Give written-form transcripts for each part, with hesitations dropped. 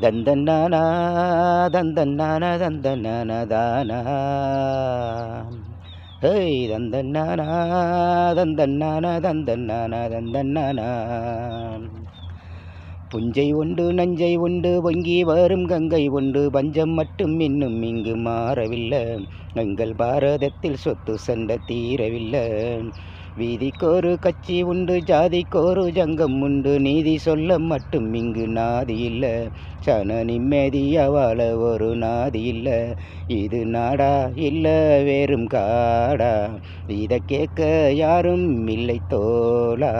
தந்தன்னானா தந்தன்னான தந்தன்னான தானா ஹேய் தந்தன்னானா தந்தன்னான தந்தன்னான தந்தன்னானா புஞ்சை உண்டு நஞ்சை உண்டு பொங்கி வரும் கங்கை உண்டு பஞ்சம் மட்டும் இன்னும் இங்கு மாறவில்லை. எங்கள் பாரதத்தில் சொத்து சண்டை தீரவில்லை. வீதிக்கொரு கட்சி உண்டு ஜாதிக்கொரு ஜங்கம் உண்டு நீதி சொல்ல மட்டும் இங்கு நாதி இல்லை. சன நிம்மதியா வாழ ஒரு நாதி இல்லை. இது நாடா இல்லை வேறும் காடா, இதை கேட்க யாரும் இல்லை தோழா.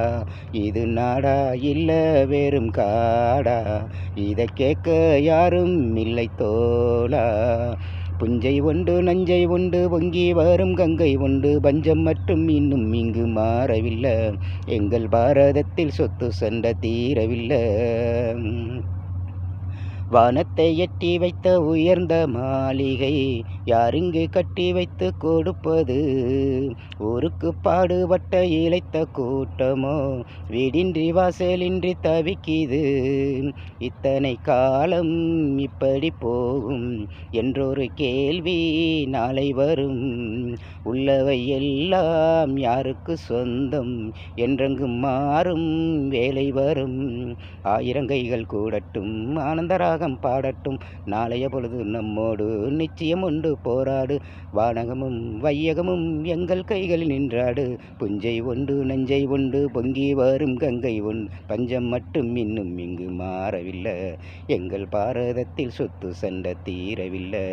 இது நாடா இல்லை வேறும் காடா, இதை கேட்க யாரும் இல்லை தோழா. புஞ்சை உண்டு நஞ்சை உண்டு பொங்கி வரும் கங்கை உண்டு பஞ்சம் மட்டும் இன்னும் இங்கு மாறவில்லை. எங்கள் பாரதத்தில் சொத்து சண்டை தீரவில்லை. வானத்தை எட்டி வைத்த உயர்ந்த மாளிகை யாரிங்கு கட்டி வைத்து கொடுப்பது? ஊருக்கு பாடுபட்ட இளைத்த கூட்டமோ வீடின்றி வாசலின்றி தவிக்குது. இத்தனை காலம் இப்படி போகும் என்றொரு கேள்வி நாளை வரும். உள்ளவை எல்லாம் யாருக்கு சொந்தம் என்றெங்கும் மாறும் வேலை வரும். ஆயிரங்கைகள் கூடட்டும் ஆனந்தராகம் பாடட்டும், நாளைய பொழுது நம்மோடு நிச்சயம் உண்டு போராடு. வானகமும் வையகமும் எங்கள் கைகளில் நின்றாடு. புஞ்சை உண்டு நஞ்சை உண்டு பொங்கி வரும் கங்கை உண்டு பஞ்சம் மட்டும் இன்னும் இங்கு மாறவில்லை. எங்கள் பாரதத்தில் சொத்து சண்டை தீரவில்லை.